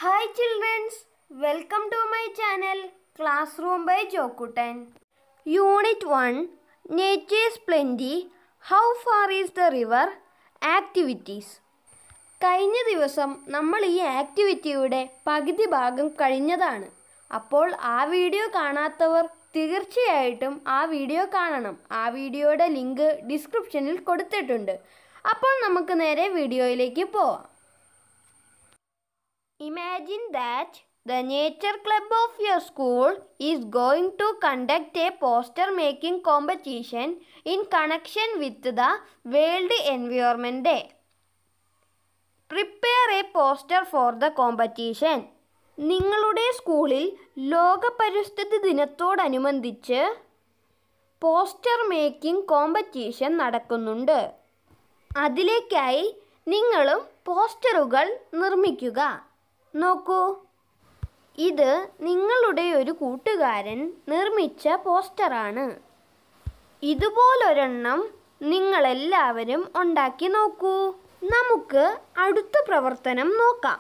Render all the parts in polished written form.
Hi children, welcome to my channel Classroom by Jokutan. Unit 1 Nature's Plenty. How far is the river? Activities. കഴിഞ്ഞ ദിവസം നമ്മൾ ഈ ആക്ടിവിറ്റിയുടെ പകുതി ഭാഗം കഴിഞ്ഞതാണ്. അപ്പോൾ ആ വീഡിയോ കാണാത്തവർ തീർച്ചയായിട്ടും ആ വീഡിയോ കാണണം. ആ വീഡിയോയുടെ ലിങ്ക് ഡിസ്ക്രിപ്ഷനിൽ കൊടുത്തിട്ടുണ്ട്. അപ്പോൾ നമുക്ക് നേരെ വീഡിയോയിലേക്ക് പോവാം. Imagine that the nature club of your school is going to conduct a poster making competition in connection with the World Environment Day. Prepare a poster for the competition. നിങ്ങളുടെ സ്കൂളിൽ ലോക പരിസ്ഥിതി ദിനത്തോടനുബന്ധിച്ച് പോസ്റ്റർ മേക്കിംഗ് കോമ്പറ്റീഷൻ നടക്കുന്നുണ്ട്. അതിലേക്കായി നിങ്ങളും പോസ്റ്ററുകൾ നിർമ്മിക്കുക. നോക്കൂ, ഇത് നിങ്ങളുടെ ഒരു കൂട്ടുകാരൻ നിർമ്മിച്ച പോസ്റ്ററാണ്. ഇതുപോലൊരെണ്ണം നിങ്ങളെല്ലാവരും ഉണ്ടാക്കി നോക്കൂ. നമുക്ക് അടുത്ത പ്രവർത്തനം നോക്കാം.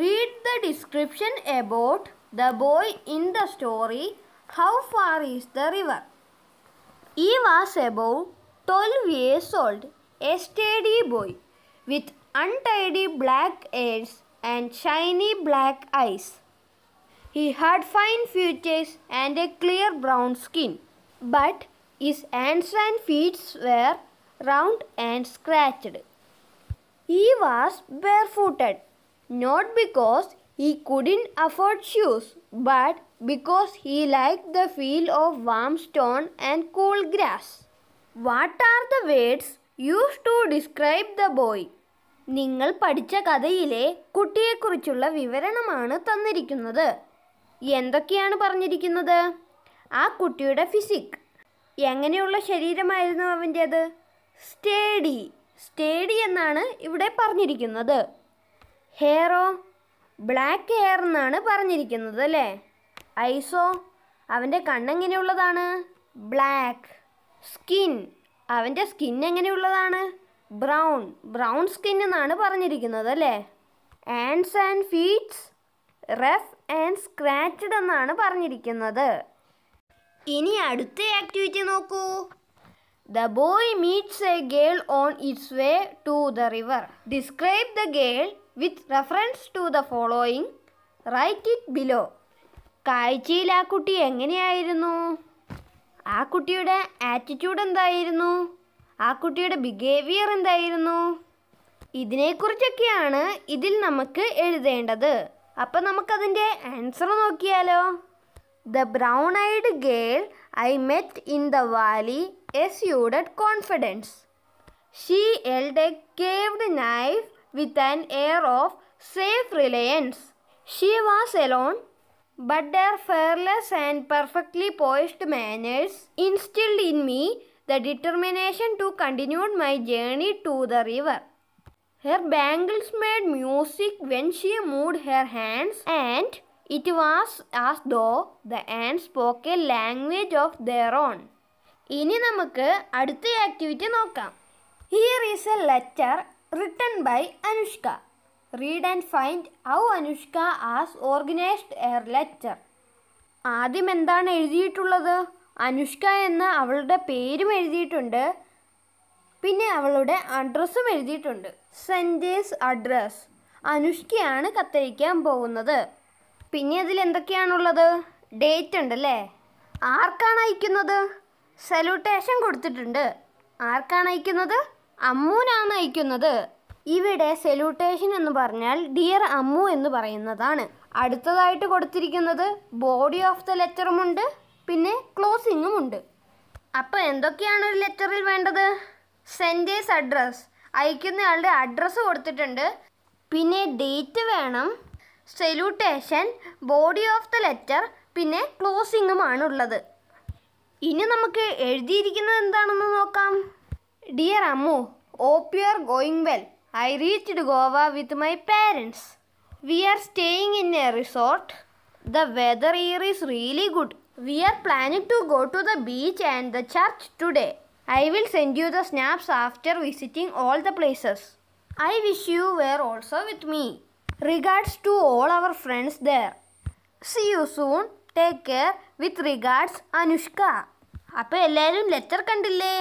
Read the description about the boy in the story How Far is the River? He was about 12 years old, a steady boy with untidy black hairs and shiny black eyes. He had fine features and a clear brown skin, but his hands and feet were round and scratched. He was barefooted, not because he couldn't afford shoes, but because he liked the feel of warm stone and cool grass. What are the words used to describe the boy? നിങ്ങൾ പഠിച്ച കഥയിലെ കുട്ടിയെക്കുറിച്ചുള്ള വിവരണമാണ് തന്നിരിക്കുന്നത്. എന്തൊക്കെയാണ് പറഞ്ഞിരിക്കുന്നത്? ആ കുട്ടിയുടെ physique, എങ്ങനെയുള്ള ശരീരമായിരുന്നു അവൻ്റേത്? സ്റ്റേഡി എന്നാണ് ഇവിടെ പറഞ്ഞിരിക്കുന്നത്. ഹെയറോ? ബ്ലാക്ക് ഹെയർ എന്നാണ് പറഞ്ഞിരിക്കുന്നത് അല്ലേ? ഐസോ? അവൻ്റെ കണ്ണെങ്ങനെയുള്ളതാണ്? ബ്ലാക്ക്. സ്കിൻ, അവൻ്റെ സ്കിൻ എങ്ങനെയുള്ളതാണ്? ബ്രൗൺ സ്കിൻ എന്നാണ് പറഞ്ഞിരിക്കുന്നത് അല്ലേ? Hands and feats rough and scratched എന്നാണ് പറഞ്ഞിരിക്കുന്നത്. ഇനി അടുത്ത ആക്ടിവിറ്റി നോക്കൂ. The boy meets a girl on its way to the river. Describe the girl with reference to the following. Write it below. കാഴ്ചയിൽ ആ കുട്ടി എങ്ങനെയായിരുന്നു? ആ കുട്ടിയുടെ ആറ്റിറ്റ്യൂഡ് എന്തായിരുന്നു? ആ കുട്ടിയുടെ ബിഹേവിയർ എന്തായിരുന്നു? ഇതിനെക്കുറിച്ചൊക്കെയാണ് ഇതിൽ നമുക്ക് എഴുതേണ്ടത്. അപ്പം നമുക്കതിൻ്റെ ആൻസർ നോക്കിയാലോ. The brown-eyed girl I met in the valley exuded confidence. She held a carved knife with an air of self-reliance. She was alone, but her fearless and perfectly poised manners instilled in me the determination to continue my journey to the river. Her bangles made music when she moved her hands, and it was as though the ants spoke a language of their own. ഇനി നമുക്ക് അടുത്ത activity നോക്കാം. Here is a letter written by Anushka. Read and find how Anushka has organized her letter. ആദ്യം എന്താണ് എഴുതിയിട്ടുള്ളത്? അനുഷ്ക എന്ന അവളുടെ പേരും എഴുതിയിട്ടുണ്ട്, പിന്നെ അവളുടെ അഡ്രസ്സും എഴുതിയിട്ടുണ്ട്. Centres address. അനുഷ്കയാണ് കത്തയക്കാൻ പോകുന്നത്. പിന്നെ അതിൽ എന്തൊക്കെയാണുള്ളത്? ഡേറ്റ് ഉണ്ടല്ലേ? ആർക്കാണ് അയക്കുന്നത്? സല്യൂട്ടേഷൻ കൊടുത്തിട്ടുണ്ട്. ആർക്കാണ് അയക്കുന്നത്? അമ്മൂനാണ് അയക്കുന്നത്. ഇവിടെ സല്യൂട്ടേഷൻ എന്ന് പറഞ്ഞാൽ ഡിയർ അമ്മു എന്ന് പറയുന്നതാണ്. അടുത്തതായിട്ട് കൊടുത്തിരിക്കുന്നത് ബോഡി ഓഫ് ദ ലെറ്ററുമുണ്ട്, പിന്നെ ക്ലോസിങ്ങും ഉണ്ട്. അപ്പോൾ എന്തൊക്കെയാണ് ഒരു ലെറ്ററിൽ വേണ്ടത്? സെൻറ്റേഴ്സ് അഡ്രസ്, അയക്കുന്നയാളുടെ അഡ്രസ്സ് കൊടുത്തിട്ടുണ്ട്, പിന്നെ ഡേറ്റ് വേണം, salutation, body of the letter, പിന്നെ ക്ലോസിങ്ങുമാണുള്ളത്. ഇനി നമുക്ക് എഴുതിയിരിക്കുന്നത് എന്താണെന്ന് നോക്കാം. Dear Ammu, hope you are going well. I reached Goa with my parents. We are staying in a resort. The weather here is really good. We are planning to go to the beach and the church today. I will send you the snaps after visiting all the places. I wish you were also with me. Regards to all our friends there. See you soon. Take care. With regards, Anushka. അപ്പോൾ എല്ലാവരും letter കണ്ടില്ലേ?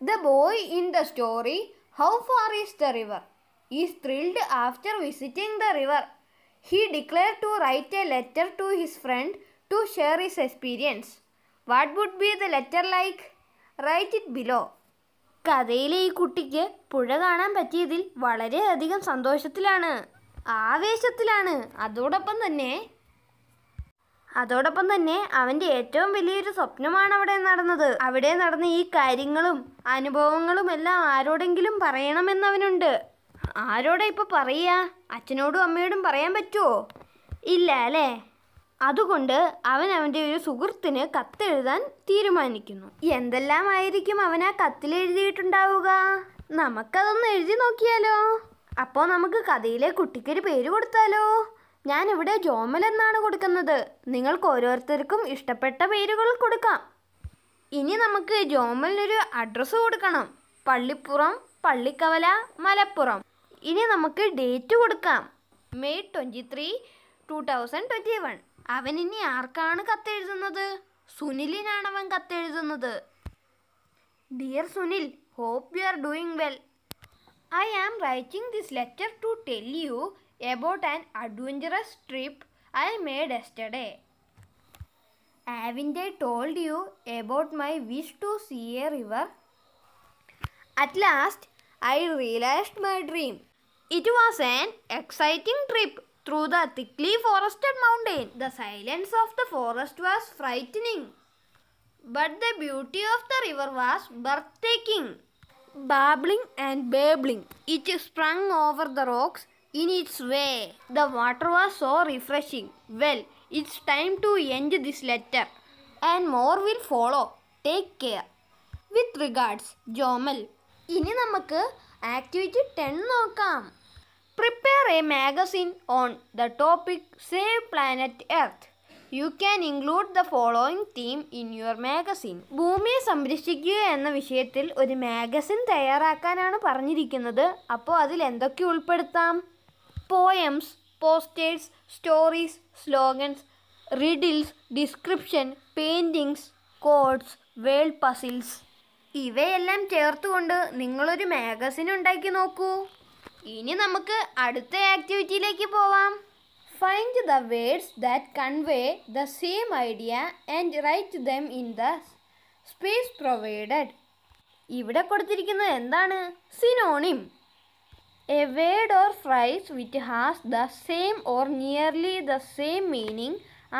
The boy in the story, how far is the river? Is thrilled after visiting the river. He declared to write a letter to his friend to share his experience. What would be the letter like? Write it below. കഥയിലെ ഈ കുട്ടിക്ക് പുഴ കാണാൻ പറ്റിയതിൽ വളരെയധികം സന്തോഷത്തിലാണ്, ആവേശത്തിലാണ്. അതോടൊപ്പം തന്നെ അവൻ്റെ ഏറ്റവും വലിയൊരു സ്വപ്നമാണ് അവിടെ നടന്ന ഈ കാര്യങ്ങളും അനുഭവങ്ങളും എല്ലാം ആരോടെങ്കിലും പറയണമെന്നവനുണ്ട്. ആരോടാ ഇപ്പോൾ പറയുക? അച്ഛനോടും അമ്മയോടും പറയാൻ പറ്റുമോ? ഇല്ല അല്ലേ? അതുകൊണ്ട് അവൻ അവൻ്റെ ഒരു സുഹൃത്തിന് കത്തെഴുതാൻ തീരുമാനിക്കുന്നു. എന്തെല്ലാമായിരിക്കും അവൻ ആ കത്തിൽ എഴുതിയിട്ടുണ്ടാവുക? നമുക്കതൊന്ന് എഴുതി നോക്കിയാലോ? അപ്പോൾ നമുക്ക് കഥയിലെ കുട്ടിക്കൊരു പേര് കൊടുത്താലോ? ഞാനിവിടെ ജോമൽ എന്നാണ് കൊടുക്കുന്നത്. നിങ്ങൾക്ക് ഓരോരുത്തർക്കും ഇഷ്ടപ്പെട്ട പേരുകൾ കൊടുക്കാം. ഇനി നമുക്ക് ജോമലിനൊരു അഡ്രസ്സ് കൊടുക്കണം. പള്ളിപ്പുറം, പള്ളിക്കവല, മലപ്പുറം. ഇനി നമുക്ക് ഡേറ്റ് കൊടുക്കാം. മെയ് 23, 2021. അവൻ ഇനി ആർക്കാണ് കത്തെഴുതുന്നത്? സുനിലിനാണ് അവൻ കത്തെഴുതുന്നത്. Dear Sunil, hope you are doing well. I am writing this letter to tell you about an adventurous trip I made yesterday. Haven't I told you about my wish to see a river? At last, I realized my dream. It was an exciting trip through the thickly forested mountain. The silence of the forest was frightening, but the beauty of the river was breathtaking. Babbling and babbling, it sprang over the rocks in its way. The water was so refreshing. Well, it's time to end this letter, and more will follow. Take care. With regards, Jomal. ഇനി നമുക്ക് activity 10 നോക്കാം. Prepare a magazine on the topic Save Planet Earth. You can include the following theme in your magazine. ഭൂമിയെ സംരക്ഷിക്കുക എന്ന വിഷയത്തിൽ ഒരു magazine തയ്യാറാക്കാനാണ് പറഞ്ഞിരിക്കുന്നത്. അപ്പോൾ അതിൽ എന്തൊക്കെ ഉൾപ്പെടുത്താം? Poems, posters, stories, slogans, riddles, description, paintings, codes, word puzzles. ഇവയെല്ലാം ചേർത്തുകൊണ്ട് നിങ്ങളൊരു മാഗസിൻ ഉണ്ടാക്കി നോക്കൂ. ഇനി നമുക്ക് അടുത്ത ആക്ടിവിറ്റിയിലേക്ക് പോവാം. Find the words that convey the same idea and write them in the space provided. ഇവിടെ കൊടുത്തിരിക്കുന്നത് എന്താണ്? Synonym. A word or phrase which has the same or nearly the same meaning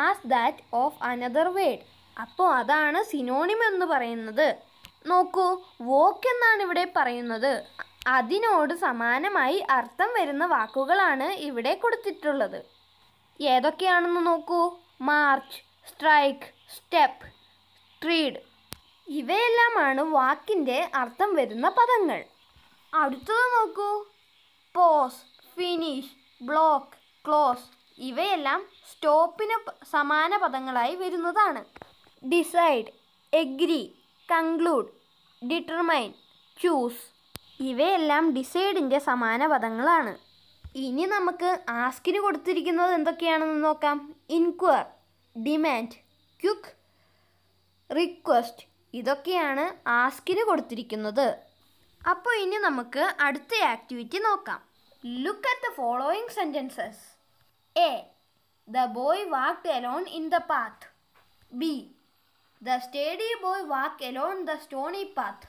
as that of another word. അപ്പോൾ അതാണ് synonym എന്ന് പറയുന്നത്. നോക്കൂ, walk എന്നാണ് ഇവിടെ പറയുന്നത്. അതിനോട് സമാനമായി അർത്ഥം വരുന്ന വാക്കുകളാണ് ഇവിടെ കൊടുത്തിട്ടുള്ളത്. ഏതൊക്കെയാണെന്ന് നോക്കൂ. March, strike, step, tread. ഇവയെല്ലാമാണ് വാക്കിൻ്റെ അർത്ഥം വരുന്ന പദങ്ങൾ. അടുത്തത് നോക്കൂ. Pause, finish, block, close. ഇവയെല്ലാം സ്റ്റോപ്പിന് സമാന പദങ്ങളായി വരുന്നതാണ്. Decide, agree, conclude, determine, choose. ഇവയെല്ലാം ഡിസൈഡിൻ്റെ സമാന പദങ്ങളാണ്. ഇനി നമുക്ക് ആസ്കിന് കൊടുത്തിരിക്കുന്നത് എന്തൊക്കെയാണെന്ന് നോക്കാം. Inquire, demand, quick, request. ഇതൊക്കെയാണ് ആസ്കിന് കൊടുത്തിരിക്കുന്നത്. അപ്പോൾ ഇനി നമുക്ക് അടുത്ത ആക്ടിവിറ്റി നോക്കാം. Look at the following sentences. A. The boy walked alone in the path. B. The steady boy walk alone the Stony path.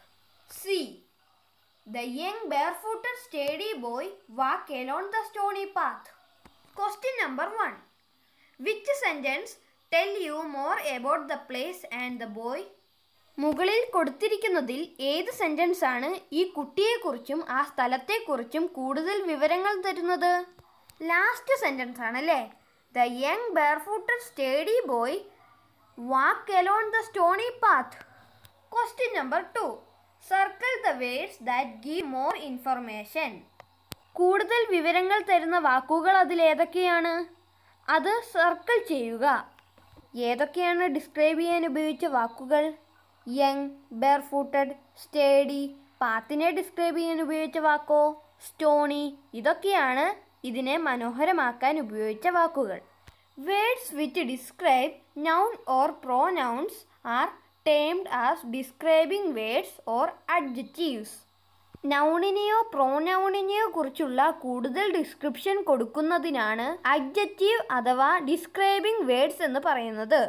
C. The young barefooted steady boy walked along the stony path. Question number 1. Which sentence tell you more about the place and the boy? മുകളിൽ കൊടുത്തിരിക്കുന്നതിൽ ഏത് sentence ആണ് ഈ കുട്ടിയെക്കുറിച്ചും ആ സ്ഥലത്തെക്കുറിച്ചും കൂടുതൽ വിവരങ്ങൾ തരുന്നത്? Last sentence ആണല്ലേ. The young barefooted steady boy walked along the stony path. Question number 2. Circle the words that give more information. കൂടുതൽ വിവരങ്ങൾ തരുന്ന വാക്കുകൾ അതിലേതൊക്കെയാണ്? അത് സർക്കിൾ ചെയ്യുക. ഏതൊക്കെയാണ് ഡിസ്ക്രൈബ് ചെയ്യാൻ ഉപയോഗിച്ച വാക്കുകൾ? യങ്, ബെയർഫൂട്ടഡ്, സ്റ്റേഡി. പാത്തിനെ ഡിസ്ക്രൈബ് ചെയ്യാൻ ഉപയോഗിച്ച വാക്കോ? സ്റ്റോണി. ഇതൊക്കെയാണ് ഇതിനെ മനോഹരമാക്കാൻ ഉപയോഗിച്ച വാക്കുകൾ. Words which describe noun or pronouns are termed as describing words or adjectives. നൗണിനെയോ പ്രോനൗണിനെയോ കുറിച്ചുള്ള കൂടുതൽ ഡിസ്ക്രിപ്ഷൻ കൊടുക്കുന്നതിനാണ് അഡ്ജക്റ്റീവ് അഥവാ ഡിസ്ക്രൈബിംഗ് വേർഡ്സ് എന്ന് പറയുന്നത്.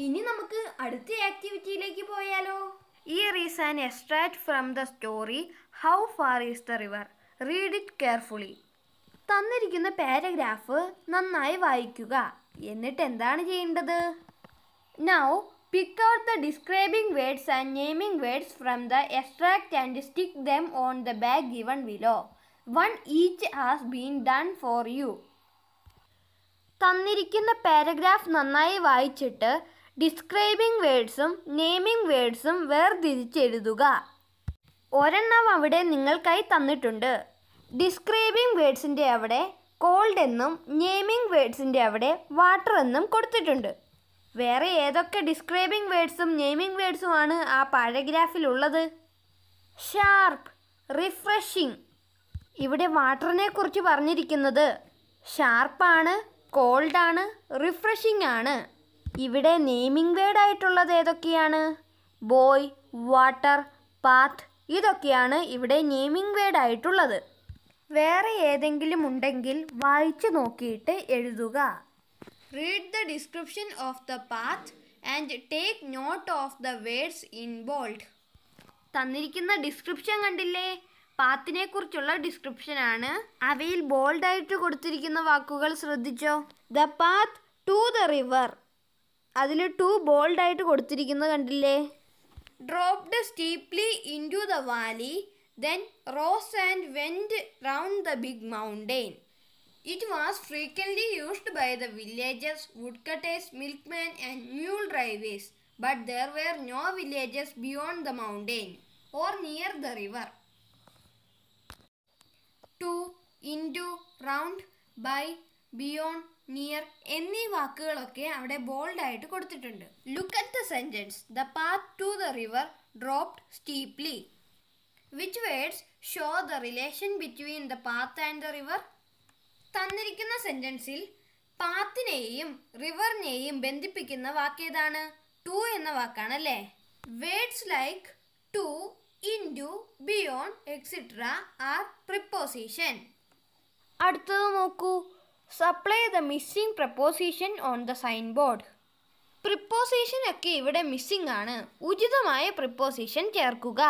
ഇനി നമുക്ക് അടുത്ത ആക്ടിവിറ്റിയിലേക്ക് പോയാലോ? Here is an extract from the story How Far is the River? Read it carefully. തന്നിരിക്കുന്ന പാരഗ്രാഫ് നന്നായി വായിക്കുക. എന്നിട്ട് എന്താണ് ചെയ്യേണ്ടത്? Now pick out the describing words and naming words from the extract and stick them on the bag given below. One each has been done for you. തന്നിരിക്കുന്ന paragraph നന്നായി വായിച്ചിട്ട് describing വേർഡ്സും naming വേർഡ്സും വേർതിരിച്ചെഴുതുക. ഒരെണ്ണം അവിടെ നിങ്ങൾക്കായി തന്നിട്ടുണ്ട്. ഡിസ്ക്രൈബിംഗ് വേർഡ്സിൻ്റെ അവിടെ called എന്നും naming വേർഡ്സിൻ്റെ അവിടെ വാട്ടർ എന്നും കൊടുത്തിട്ടുണ്ട്. വേറെ ഏതൊക്കെ ഡിസ്ക്രൈബിംഗ് വേർഡ്സും നെയിമിംഗ് വേർഡ്സുമാണ് ആ പാരഗ്രാഫിലുള്ളത്? Sharp, refreshing. ഇവിടെ വാട്ടറിനെ കുറിച്ച് പറഞ്ഞിരിക്കുന്നത് ഷാർപ്പാണ്, കോൾഡാണ്, റിഫ്രഷിംഗ് ആണ്. ഇവിടെ നെയിമിംഗ് വേർഡ് ആയിട്ടുള്ളത് ഏതൊക്കെയാണ്? Boy, water, path. ഇതൊക്കെയാണ് ഇവിടെ നെയിമിംഗ് വേർഡ് ആയിട്ടുള്ളത്. വേറെ ഏതെങ്കിലും ഉണ്ടെങ്കിൽ വായിച്ചു നോക്കിയിട്ട് എഴുതുക. Read the description of the path and take note of the words in bold. തന്നിരിക്കുന്ന ഡിസ്ക്രിപ്ഷൻ കണ്ടില്ലേ? പാത്തിനെ കുറിച്ചുള്ള ഡിസ്ക്രിപ്ഷനാണ്. അവയിൽ ബോൾഡായിട്ട് കൊടുത്തിരിക്കുന്ന വാക്കുകൾ ശ്രദ്ധിച്ചോ? The path to the river. അതിൽ ടു ബോൾഡായിട്ട് കൊടുത്തിരിക്കുന്നത് കണ്ടില്ലേ? Dropped steeply into the valley, then rose and went round the big mountain. It was frequently used by the villagers, woodcutters, milkmen and mule drivers, but there were no villages beyond the mountain or near the river. To, into, round, by, beyond, near എന്നീ വാക്കുകളൊക്കെ അവിടെ ബോൾഡായിട്ട് കൊടുത്തിട്ടുണ്ട്. Look at the sentence. The path to the river dropped steeply. Which words show the relation between the path and the river? തന്നിരിക്കുന്ന സെന്റൻസിൽ പാത്തിനെയും റിവറിനെയും ബന്ധിപ്പിക്കുന്ന വാക്കേതാണ്? To എന്ന വാക്കാണല്ലേ? Words like to, into, beyond etcetera are preposition. അടുത്തത് നോക്കൂ. Supply the missing preposition on the sign board. Preposition ഒക്കെ ഇവിടെ missing ആണ്. ഉചിതമായ പ്രിപ്പോസിഷൻ ചേർക്കുക.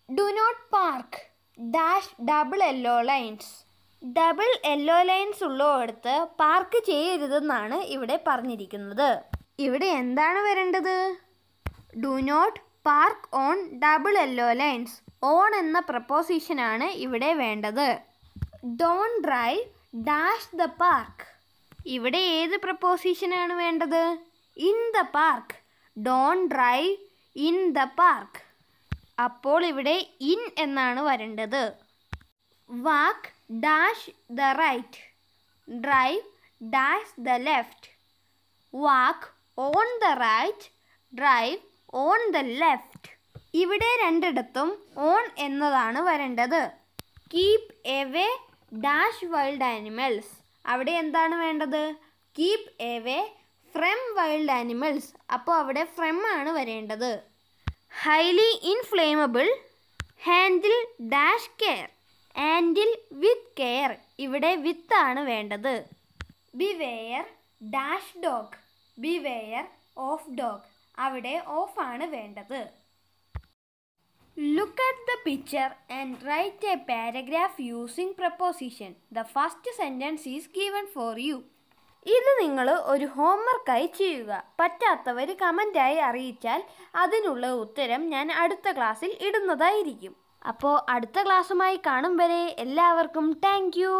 Do not park dash double yellow lines. Double yellow lines ഉള്ളിടത്ത് പാർക്ക് ചെയ്യരുതെന്നാണ് ഇവിടെ പറഞ്ഞിരിക്കുന്നത്. ഇവിടെ എന്താണ് വരേണ്ടത്? Do not park on double yellow lines. On എന്ന പ്രപ്പോസിഷനാണ് ഇവിടെ വേണ്ടത്. Don't drive dash the park. ഇവിടെ ഏത് പ്രപ്പോസിഷനാണ് വേണ്ടത്? In the park. Don't drive in the park. അപ്പോൾ ഇവിടെ ഇൻ എന്നാണ് വരേണ്ടത്. Walk dash the right. Drive dash the left. Walk on the right. Drive on the left. ഇവിടെ രണ്ടിടത്തും ഓൺ എന്നതാണ് വരേണ്ടത്. Keep away dash wild animals. അവിടെ എന്താണ് വേണ്ടത്? Keep away from wild animals. അപ്പോൾ അവിടെ ഫ്രം ആണ് വരേണ്ടത്. Highly inflammable handle dash care. Handle with care. ഇവിടെ വിത്ത് ആണ് വേണ്ടത്. Beware dash dog. Beware of dog. അവിടെ ഓഫ് ആണ് വേണ്ടത്. Look at the picture and write a paragraph using preposition. The first sentence is given for you. ഇത് നിങ്ങൾ ഒരു ഹോംവർക്കായി ചെയ്യുക. പറ്റാത്തവർ കമൻ്റായി അറിയിച്ചാൽ അതിനുള്ള ഉത്തരം ഞാൻ അടുത്ത ക്ലാസ്സിൽ ഇടുന്നതായിരിക്കും. അപ്പോൾ അടുത്ത ക്ലാസ്സുമായി കാണും വരെ എല്ലാവർക്കും താങ്ക് യു.